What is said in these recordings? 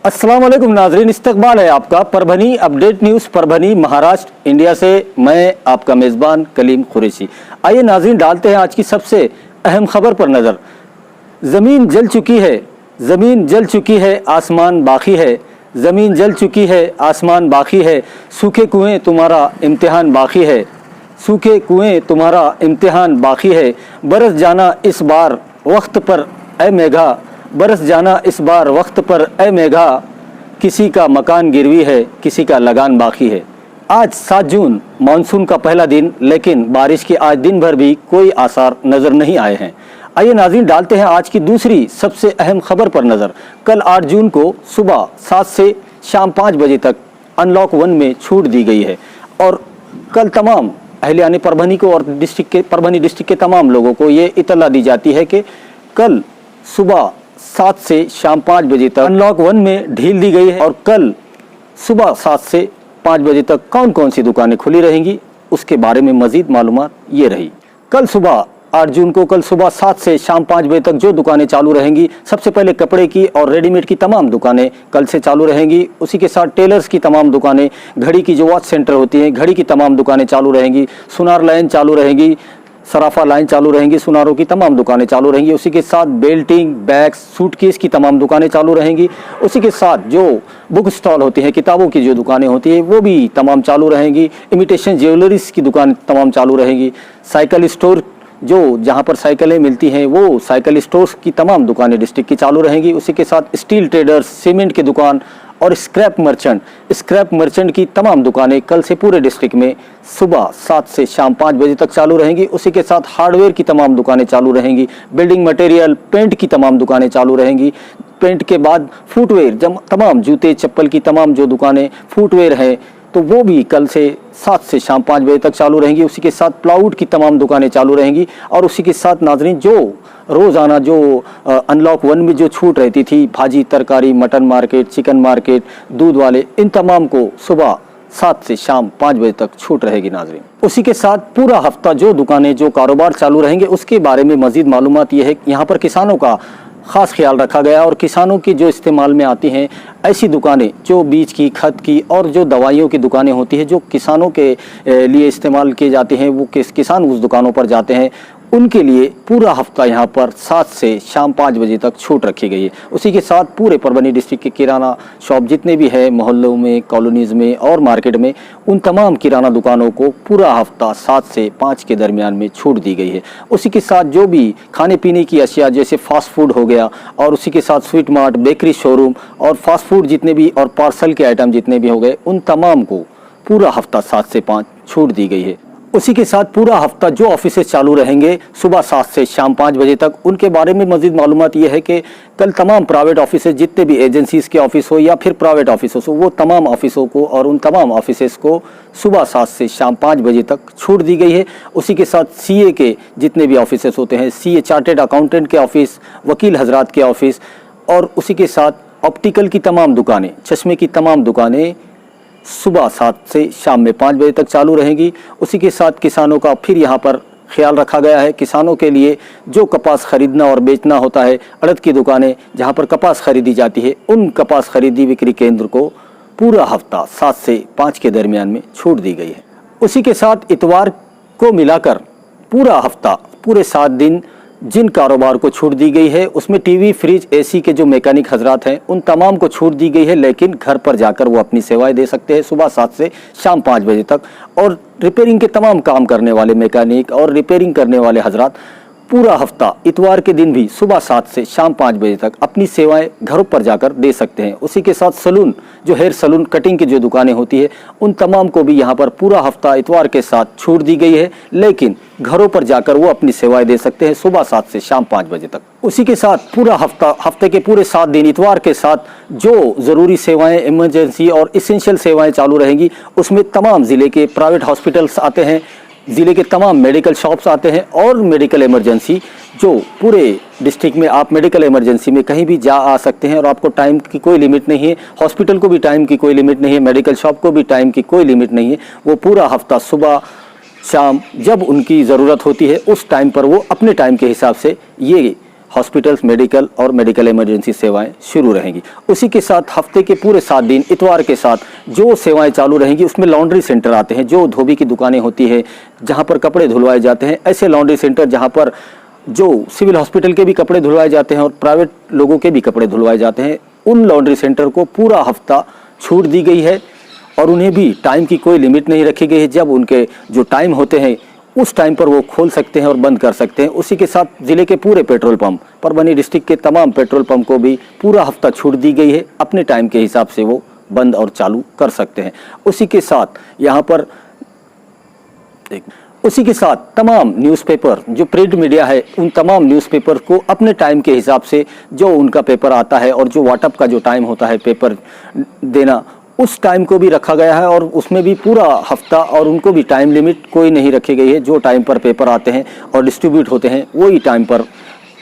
अस्सलाम वालेकुम नाजरीन, इस्तकबाल है आपका Parbhani update news Parbhani Maharashtra India से। मैं आपका मेज़बान कलीम कुरैशी। आइए नाजरीन, डालते हैं आज की सबसे अहम खबर पर नज़र। ज़मीन जल चुकी है, ज़मीन जल चुकी है, आसमान बाकी है। ज़मीन जल चुकी है, आसमान बाकी है। सूखे कुएं तुम्हारा इम्तिहान बाकी है, सूखे कुएं तुम्हारा इम्तिहान बाकी है। बरस जाना इस बार वक्त पर ए मेघा, बरस जाना इस बार वक्त पर ए मेघा। किसी का मकान गिरवी है, किसी का लगान बाकी है। आज 7 जून मानसून का पहला दिन, लेकिन बारिश के आज दिन भर भी कोई आसार नज़र नहीं आए हैं। आइए नाज़रीन, डालते हैं आज की दूसरी सबसे अहम खबर पर नज़र। कल 8 जून को सुबह 7 से शाम 5 बजे तक अनलॉक 1 में छूट दी गई है और कल तमाम अहलियाने परभनी को और परभनी डिस्ट्रिक्ट के तमाम लोगों को ये इतला दी जाती है कि कल सुबह 7 से शाम 5 बजे तक अनलॉक 1 में ढील दी गई है और कल सुबह 7 से 5 बजे तक कौन कौन सी दुकानें खुली रहेंगी उसके बारे में मजीद मालूमात ये रही। कल सुबह 8 जून को कल सुबह 7 से शाम 5 बजे तक जो दुकानें चालू रहेंगी, सबसे पहले कपड़े की और रेडीमेड की तमाम दुकानें कल से चालू रहेंगी। उसी के साथ टेलर्स की तमाम दुकानें, घड़ी की जो वॉच सेंटर होती हैं, घड़ी की तमाम दुकानें चालू रहेंगी। सुनार लाइन चालू रहेंगी, सराफा लाइन चालू रहेंगी, सुनारों की तमाम दुकानें चालू रहेंगी। उसी के साथ बेल्टिंग, बैग्स, सूटकेस की तमाम दुकानें चालू रहेंगी। उसी के साथ जो बुक स्टॉल होती हैं, किताबों की जो दुकानें होती हैं, वो भी तमाम चालू रहेंगी। इमिटेशन ज्वेलरीज की दुकान तमाम चालू रहेंगी। साइकिल स्टोर, जो जहां पर साइकिलें मिलती हैं, वो साइकिल स्टोर्स की तमाम दुकानें डिस्ट्रिक्ट की चालू रहेंगी। उसी के साथ स्टील ट्रेडर्स, सीमेंट की दुकान और स्क्रैप मर्चेंट की तमाम दुकानें कल से पूरे डिस्ट्रिक्ट में सुबह 7 से शाम 5 बजे तक चालू रहेंगी। उसी के साथ हार्डवेयर की तमाम दुकानें चालू रहेंगी। बिल्डिंग मटेरियल, पेंट की तमाम दुकानें चालू रहेंगी। पेंट के बाद फुटवेयर, तमाम जूते चप्पल की तमाम जो दुकानें फुटवेयर हैं, तो वो भी कल से 7 से शाम 5 बजे तक चालू रहेंगी। उसी के साथ प्लाईवुड की तमाम दुकानें चालू रहेंगी। और उसी के साथ नाजरीन, जो रोज़ाना जो अनलॉक 1 में जो छूट रहती थी, भाजी तरकारी, मटन मार्केट, चिकन मार्केट, दूध वाले, इन तमाम को सुबह 7 से शाम 5 बजे तक छूट रहेगी नाजरीन। उसी के साथ पूरा हफ्ता जो दुकानें, जो कारोबार चालू रहेंगे, उसके बारे में मज़ीद मालूमात ये है कि यहाँ पर किसानों का ख़ास ख्याल रखा गया और किसानों की जो इस्तेमाल में आती हैं ऐसी दुकानें, जो बीज की, खत की और जो दवाइयों की दुकानें होती हैं, जो किसानों के लिए इस्तेमाल किए जाते हैं, वो किसान उस दुकानों पर जाते हैं, उनके लिए पूरा हफ्ता यहाँ पर 7 से शाम 5 बजे तक छूट रखी गई है। उसी के साथ पूरे परभनी डिस्ट्रिक्ट के किराना शॉप जितने भी हैं, मोहल्लों में, कॉलोनीज़ में और मार्केट में, उन तमाम किराना दुकानों को पूरा हफ्ता 7 से 5 के दरमियान में छूट दी गई है। उसी के साथ जो भी खाने पीने की अशिया जैसे फास्ट फूड हो गया, और उसी के साथ स्वीट मार्ट, बेकरी शोरूम और फास्ट फूड जितने भी और पार्सल के आइटम जितने भी हो गए, उन तमाम को पूरा हफ्ता 7 से 5 छूट दी गई है। उसी के साथ पूरा हफ्ता जो ऑफिसेस चालू रहेंगे सुबह 7 से शाम 5 बजे तक, उनके बारे में मजीद मालूमात ये है कि कल तमाम प्राइवेट ऑफिसेस, जितने भी एजेंसीज़ के ऑफिस हो या फिर प्राइवेट ऑफिस हो, वो तमाम ऑफिसों को और उन तमाम ऑफिसेस को सुबह 7 से शाम 5 बजे तक छूट दी गई है। उसी के साथ सीए के जितने भी ऑफिसेस होते हैं, सीए, चार्टेड अकाउंटेंट के ऑफिस, वकील हजरात के ऑफिस, और उसी के साथ ऑप्टिकल की तमाम दुकानें, चश्मे की तमाम दुकानें सुबह 7 से शाम में 5 बजे तक चालू रहेंगी। उसी के साथ किसानों का फिर यहाँ पर ख्याल रखा गया है। किसानों के लिए जो कपास खरीदना और बेचना होता है, अड़द की दुकानें जहाँ पर कपास खरीदी जाती है, उन कपास खरीदी बिक्री केंद्र को पूरा हफ्ता 7 से 5 के दरमियान में छूट दी गई है। उसी के साथ इतवार को मिलाकर पूरा हफ्ता, पूरे 7 दिन जिन कारोबार को छूट दी गई है, उसमें टीवी, फ्रिज, एसी के जो मैकेनिक हजरात हैं, उन तमाम को छूट दी गई है, लेकिन घर पर जाकर वो अपनी सेवाएं दे सकते हैं सुबह 7 से शाम 5 बजे तक। और रिपेयरिंग के तमाम काम करने वाले मैकेनिक और रिपेयरिंग करने वाले हजरात पूरा हफ्ता इतवार के दिन भी सुबह 7 से शाम 5 बजे तक अपनी सेवाएं घरों पर जाकर दे सकते हैं। उसी के साथ सलून, जो हेयर सलून, कटिंग की जो दुकानें होती है, उन तमाम को भी यहाँ पर पूरा हफ्ता इतवार के साथ छूट दी गई है, लेकिन घरों पर जाकर वो अपनी सेवाएं दे सकते हैं सुबह 7 से शाम 5 बजे तक। उसी के साथ पूरा हफ्ते के पूरे 7 दिन इतवार के साथ जो ज़रूरी सेवाएं, इमरजेंसी और इसेंशियल सेवाएं चालू रहेंगी, उसमें तमाम ज़िले के प्राइवेट हॉस्पिटल्स आते हैं, ज़िले के तमाम मेडिकल शॉप्स आते हैं और मेडिकल इमरजेंसी, जो पूरे डिस्ट्रिक्ट में आप मेडिकल इमरजेंसी में कहीं भी जा आ सकते हैं और आपको टाइम की कोई लिमिट नहीं है। हॉस्पिटल को भी टाइम की कोई लिमिट नहीं है, मेडिकल शॉप को भी टाइम की कोई लिमिट नहीं है। वो पूरा हफ्ता सुबह शाम जब उनकी ज़रूरत होती है, उस टाइम पर वो अपने टाइम के हिसाब से ये हॉस्पिटल्स, मेडिकल और मेडिकल इमरजेंसी सेवाएं शुरू रहेंगी। उसी के साथ हफ्ते के पूरे 7 दिन इतवार के साथ जो सेवाएं चालू रहेंगी उसमें लॉन्ड्री सेंटर आते हैं, जो धोबी की दुकानें होती है, जहां पर कपड़े धुलवाए जाते हैं, ऐसे लॉन्ड्री सेंटर जहां पर जो सिविल हॉस्पिटल के भी कपड़े धुलवाए जाते हैं और प्राइवेट लोगों के भी कपड़े धुलवाए जाते हैं, उन लॉन्ड्री सेंटर को पूरा हफ्ता छूट दी गई है और उन्हें भी टाइम की कोई लिमिट नहीं रखी गई है। जब उनके जो टाइम होते हैं उस टाइम पर वो खोल सकते हैं और बंद कर सकते हैं। उसी के साथ जिले के पूरे पेट्रोल पंप, परभनी डिस्ट्रिक्ट के तमाम पेट्रोल पंप को भी पूरा हफ्ता छूट दी गई है, अपने टाइम के हिसाब से वो बंद और चालू कर सकते हैं। उसी के साथ यहाँ पर तमाम न्यूज़पेपर, जो प्रिंट मीडिया है, उन तमाम न्यूज़पेपर को अपने टाइम के हिसाब से जो उनका पेपर आता है और जो व्हाट्सएप का जो टाइम होता है पेपर देना, उस टाइम को भी रखा गया है और उसमें भी पूरा हफ्ता, और उनको भी टाइम लिमिट कोई नहीं रखी गई है। जो टाइम पर पेपर आते हैं और डिस्ट्रीब्यूट होते हैं वही टाइम पर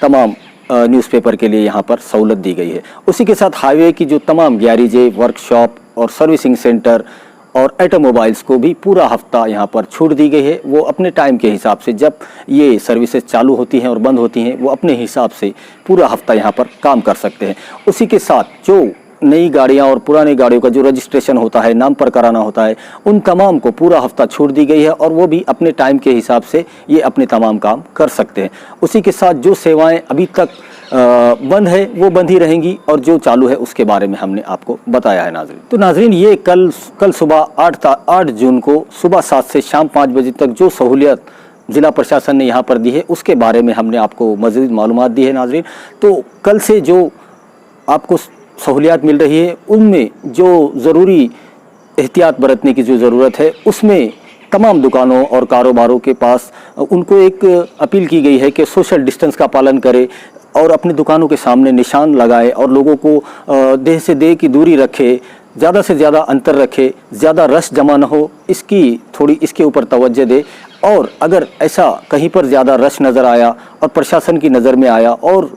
तमाम न्यूज़पेपर के लिए यहाँ पर सहूलत दी गई है। उसी के साथ हाईवे की जो तमाम गैरेजें, वर्कशॉप और सर्विसिंग सेंटर और ऑटोमोबाइल्स को भी पूरा हफ्ता यहाँ पर छूट दी गई है। वो अपने टाइम के हिसाब से, जब ये सर्विसेज चालू होती हैं और बंद होती हैं, वो अपने हिसाब से पूरा हफ्ता यहाँ पर काम कर सकते हैं। उसी के साथ जो नई गाड़ियां और पुरानी गाड़ियों का जो रजिस्ट्रेशन होता है, नाम पर कराना होता है, उन तमाम को पूरा हफ्ता छूट दी गई है और वो भी अपने टाइम के हिसाब से ये अपने तमाम काम कर सकते हैं। उसी के साथ जो सेवाएं अभी तक बंद है वो बंद ही रहेंगी और जो चालू है उसके बारे में हमने आपको बताया है नाजरीन। तो नाजरीन, ये कल सुबह 8 जून को सुबह 7 से शाम 5 बजे तक जो सहूलियत जिला प्रशासन ने यहाँ पर दी है उसके बारे में हमने आपको मज़ीद मालूमात दी है नाजरीन। तो कल से जो आपको सहूलियात मिल रही है उनमें जो ज़रूरी एहतियात बरतने की जो ज़रूरत है, उसमें तमाम दुकानों और कारोबारों के पास उनको एक अपील की गई है कि सोशल डिस्टेंस का पालन करें और अपनी दुकानों के सामने निशान लगाए और लोगों को देह से देह की दूरी रखे, ज़्यादा से ज़्यादा अंतर रखे, ज़्यादा रश जमा न हो, इसके ऊपर तवज्जो दे। और अगर ऐसा कहीं पर ज़्यादा रश नज़र आया और प्रशासन की नज़र में आया और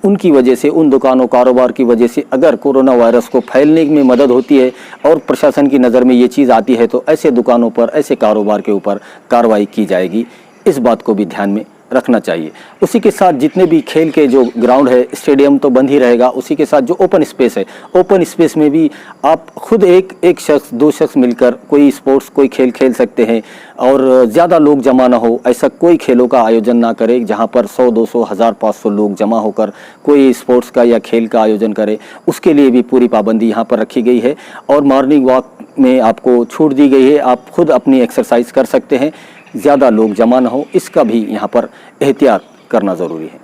उनकी वजह से, उन दुकानों कारोबार की वजह से अगर कोरोना वायरस को फैलने में मदद होती है और प्रशासन की नज़र में ये चीज़ आती है, तो ऐसे दुकानों पर, ऐसे कारोबार के ऊपर कार्रवाई की जाएगी। इस बात को भी ध्यान में रखना चाहिए। उसी के साथ जितने भी खेल के जो ग्राउंड है, स्टेडियम तो बंद ही रहेगा। उसी के साथ जो ओपन स्पेस है, ओपन स्पेस में भी आप खुद एक शख्स, 2 शख्स मिलकर कोई स्पोर्ट्स, कोई खेल खेल सकते हैं और ज़्यादा लोग जमा ना हो, ऐसा कोई खेलों का आयोजन ना करें जहां पर 100, 200, 1000, 500 लोग जमा होकर कोई स्पोर्ट्स का या खेल का आयोजन करें। उसके लिए भी पूरी पाबंदी यहाँ पर रखी गई है और मॉर्निंग वॉक में आपको छूट दी गई है। आप खुद अपनी एक्सरसाइज कर सकते हैं, ज़्यादा लोग जमा ना हो, इसका भी यहाँ पर एहतियात करना ज़रूरी है।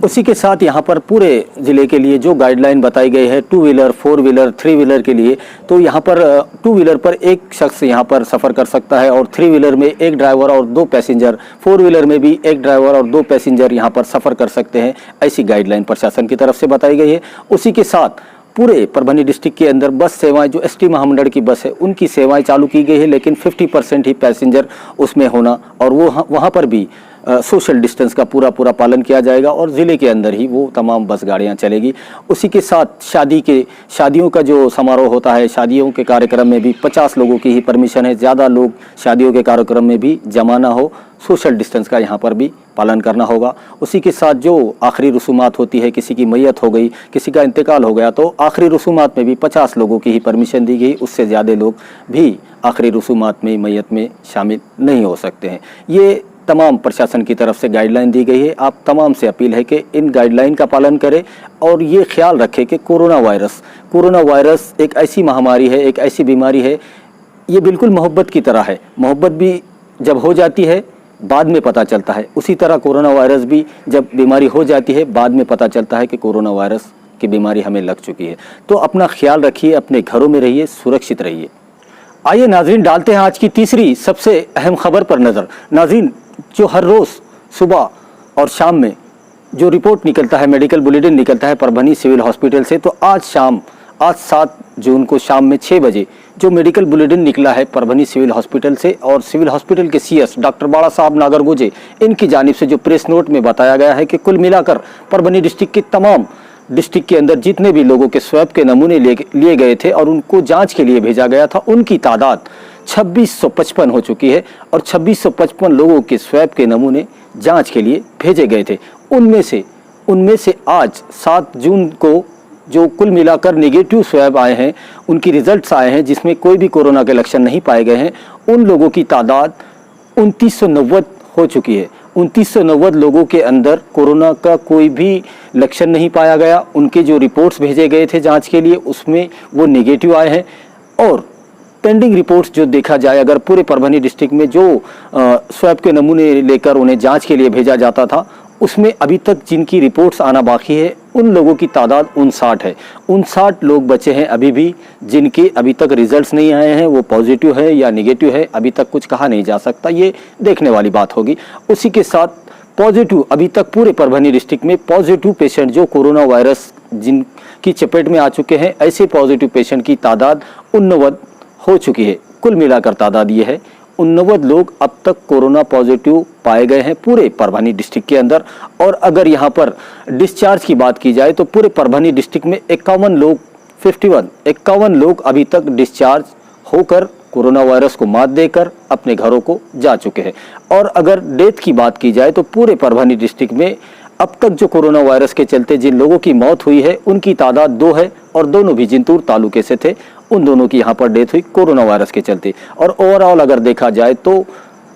उसी के साथ यहाँ पर पूरे ज़िले के लिए जो गाइडलाइन बताई गई है 2 व्हीलर, 4 व्हीलर, 3 व्हीलर के लिए, तो यहाँ पर 2 व्हीलर पर एक शख्स यहाँ पर सफ़र कर सकता है और 3 व्हीलर में एक ड्राइवर और 2 पैसेंजर, 4 व्हीलर में भी एक ड्राइवर और 2 पैसेंजर यहाँ पर सफ़र कर सकते हैं। ऐसी गाइडलाइन प्रशासन की तरफ से बताई गई है। उसी के साथ पूरे परभनी डिस्ट्रिक्ट के अंदर बस सेवाएं, जो एसटी महामंडल की बस है, उनकी सेवाएं चालू की गई है, लेकिन 50% ही पैसेंजर उसमें होना और वो वहाँ पर भी सोशल डिस्टेंस का पूरा पालन किया जाएगा और ज़िले के अंदर ही वो तमाम बस गाड़ियाँ चलेगी। उसी के साथ शादियों का जो समारोह होता है, शादियों के कार्यक्रम में भी 50 लोगों की ही परमिशन है, ज़्यादा लोग शादियों के कार्यक्रम में भी जमा ना हो, सोशल डिस्टेंस का यहाँ पर भी पालन करना होगा। उसी के साथ जो आखिरी रसूमात होती है, किसी की मैयत हो गई, किसी का इंतकाल हो गया, तो आखिरी रसूमात में भी 50 लोगों की ही परमिशन दी गई, उससे ज़्यादा लोग भी आखिरी रसूमात में, मैयत में शामिल नहीं हो सकते हैं। ये तमाम प्रशासन की तरफ से गाइडलाइन दी गई है। आप तमाम से अपील है कि इन गाइडलाइन का पालन करें और ये ख्याल रखें कि कोरोना वायरस एक ऐसी महामारी है, एक ऐसी बीमारी है, ये बिल्कुल मोहब्बत की तरह है। मोहब्बत भी जब हो जाती है बाद में पता चलता है, उसी तरह कोरोना वायरस भी जब बीमारी हो जाती है बाद में पता चलता है कि कोरोना वायरस की बीमारी हमें लग चुकी है। तो अपना ख्याल रखिए, अपने घरों में रहिए, सुरक्षित रहिए। आइए नाजरीन, डालते हैं आज की तीसरी सबसे अहम खबर पर नज़र। नाजरीन, जो हर रोज़ सुबह और शाम में जो रिपोर्ट निकलता है, मेडिकल बुलेटिन निकलता है परभनी सिविल हॉस्पिटल से, तो आज 7 जून को शाम में 6 बजे जो मेडिकल बुलेटिन निकला है परभनी सिविल हॉस्पिटल से और सिविल हॉस्पिटल के सीएस डॉक्टर बाड़ा साहब नागरगोजे, इनकी जानिब से जो प्रेस नोट में बताया गया है कि कुल मिलाकर परभनी डिस्ट्रिक्ट के तमाम डिस्ट्रिक्ट के अंदर जितने भी लोगों के स्वैब के नमूने लिए गए थे और उनको जांच के लिए भेजा गया था, उनकी तादाद 2655 हो चुकी है और 2655 लोगों के स्वैब के नमूने जांच के लिए भेजे गए थे। उनमें से उनमें से आज 7 जून को जो कुल मिलाकर नेगेटिव स्वैब आए हैं, उनकी रिजल्ट्स आए हैं जिसमें कोई भी कोरोना के लक्षण नहीं पाए गए हैं, उन लोगों की तादाद 2990 हो चुकी है। 2990 लोगों के अंदर कोरोना का कोई भी लक्षण नहीं पाया गया। उनके जो रिपोर्ट्स भेजे गए थे जांच के लिए उसमें वो नेगेटिव आए हैं। और पेंडिंग रिपोर्ट्स जो देखा जाए, अगर पूरे परभनी डिस्ट्रिक्ट में जो स्वैब के नमूने लेकर उन्हें जांच के लिए भेजा जाता था, उसमें अभी तक जिनकी रिपोर्ट्स आना बाकी है उन लोगों की तादाद 59 है। 59 लोग बचे हैं अभी भी जिनके अभी तक रिजल्ट्स नहीं आए हैं, वो पॉजिटिव है या नेगेटिव है अभी तक कुछ कहा नहीं जा सकता, ये देखने वाली बात होगी। उसी के साथ पॉजिटिव अभी तक पूरे परभनी डिस्ट्रिक्ट में पॉजिटिव पेशेंट जो कोरोना वायरस जिनकी चपेट में आ चुके हैं, ऐसे पॉजिटिव पेशेंट की तादाद 89 हो चुकी है। कुल मिलाकर तादाद ये है 89 लोग अब तक कोरोना पॉजिटिव पाए गए हैं पूरे परभनी डिस्ट्रिक्ट के अंदर। और अगर यहाँ पर डिस्चार्ज की बात की जाए तो पूरे परभनी डिस्ट्रिक्ट में 51 लोग अभी तक डिस्चार्ज होकर कोरोना वायरस को मात देकर अपने घरों को जा चुके हैं। और अगर डेथ की बात की जाए तो पूरे परभनी डिस्ट्रिक्ट में अब तक जो कोरोना वायरस के चलते जिन लोगों की मौत हुई है उनकी तादाद 2 है और दोनों भी जिंतूर तालुके से थे। उन दोनों की यहाँ पर डेथ हुई कोरोना वायरस के चलते। और ओवरऑल अगर देखा जाए तो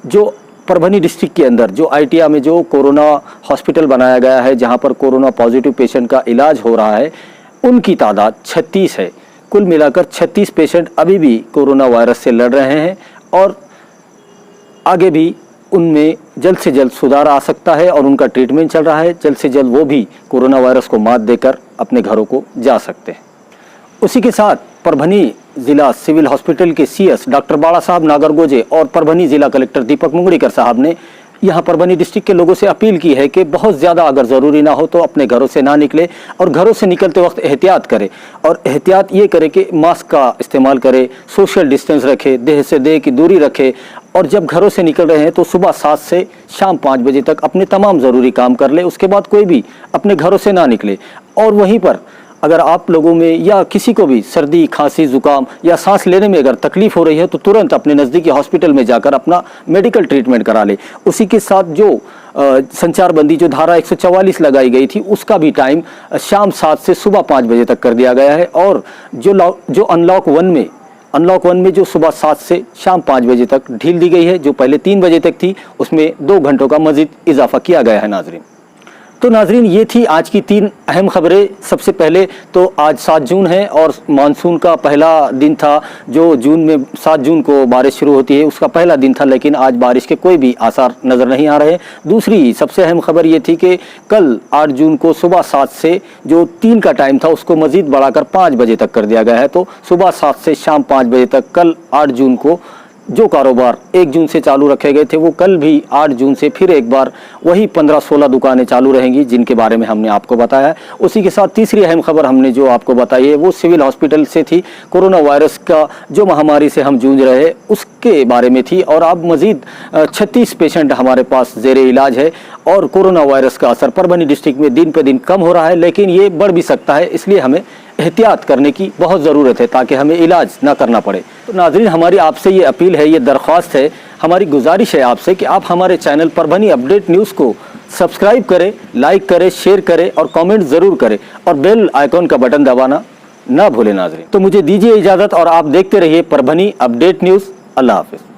जो परभनी डिस्ट्रिक्ट के अंदर जो आइटिया में जो कोरोना हॉस्पिटल बनाया गया है जहाँ पर कोरोना पॉजिटिव पेशेंट का इलाज हो रहा है, उनकी तादाद 36 है। कुल मिलाकर 36 पेशेंट अभी भी कोरोना वायरस से लड़ रहे हैं और आगे भी उनमें जल्द से जल्द सुधार आ सकता है और उनका ट्रीटमेंट चल रहा है। जल्द से जल्द वो भी कोरोना वायरस को मात देकर अपने घरों को जा सकते हैं। उसी के साथ परभनी जिला सिविल हॉस्पिटल के सीएस डॉक्टर बाला साहब नागरगोजे और परभनी जिला कलेक्टर दीपक मुंगड़ीकर साहब ने यहाँ परभनी डिस्ट्रिक्ट के लोगों से अपील की है कि बहुत ज़्यादा अगर ज़रूरी ना हो तो अपने घरों से ना निकले और घरों से निकलते वक्त एहतियात करें। और एहतियात ये करे कि मास्क का इस्तेमाल करे, सोशल डिस्टेंस रखे, देह से देह की दूरी रखे। और जब घरों से निकल रहे हैं तो सुबह 7 से शाम 5 बजे तक अपने तमाम ज़रूरी काम कर ले, उसके बाद कोई भी अपने घरों से ना निकले। और वहीं पर अगर आप लोगों में या किसी को भी सर्दी, खांसी, जुकाम या सांस लेने में अगर तकलीफ हो रही है तो तुरंत अपने नज़दीकी हॉस्पिटल में जाकर अपना मेडिकल ट्रीटमेंट करा ले। उसी के साथ जो संचारबंदी जो धारा 144 लगाई गई थी उसका भी टाइम शाम 7 से सुबह 5 बजे तक कर दिया गया है। और जो अनलॉक 1 में जो सुबह 7 से शाम 5 बजे तक ढील दी गई है, जो पहले 3 बजे तक थी, उसमें 2 घंटों का मजीद इजाफा किया गया है। नाजरीन, तो नाजरीन ये थी आज की 3 अहम खबरें। सबसे पहले तो आज 7 जून है और मानसून का पहला दिन था। जो जून में 7 जून को बारिश शुरू होती है उसका पहला दिन था, लेकिन आज बारिश के कोई भी आसार नज़र नहीं आ रहे। दूसरी सबसे अहम खबर ये थी कि कल 8 जून को सुबह 7 से जो 3 का टाइम था उसको मज़ीद बढ़ाकर 5 बजे तक कर दिया गया है। तो सुबह 7 से शाम 5 बजे तक कल 8 जून को जो कारोबार 1 जून से चालू रखे गए थे वो कल भी 8 जून से फिर एक बार वही 15-16 दुकानें चालू रहेंगी जिनके बारे में हमने आपको बताया है। उसी के साथ तीसरी अहम खबर हमने जो आपको बताई है वो सिविल हॉस्पिटल से थी। कोरोना वायरस का जो महामारी से हम जूझ रहे हैं उसके बारे में थी। और अब मजीद 36 पेशेंट हमारे पास जेरे इलाज है और कोरोना वायरस का असर परभनी डिस्ट्रिक्ट में दिन पे दिन कम हो रहा है, लेकिन ये बढ़ भी सकता है, इसलिए हमें एहतियात करने की बहुत ज़रूरत है ताकि हमें इलाज ना करना पड़े। तो नाज़रीन, हमारी आपसे ये अपील है, ये दरख्वास्त है, हमारी गुजारिश है आपसे कि आप हमारे चैनल परभनी अपडेट न्यूज़ को सब्सक्राइब करें, लाइक करें, शेयर करें और कमेंट ज़रूर करें और बेल आइकॉन का बटन दबाना ना भूलें। नाज़रीन, तो मुझे दीजिए इजाज़त और आप देखते रहिए परभनी अपडेट न्यूज़। अल्लाह हाफ़िज़।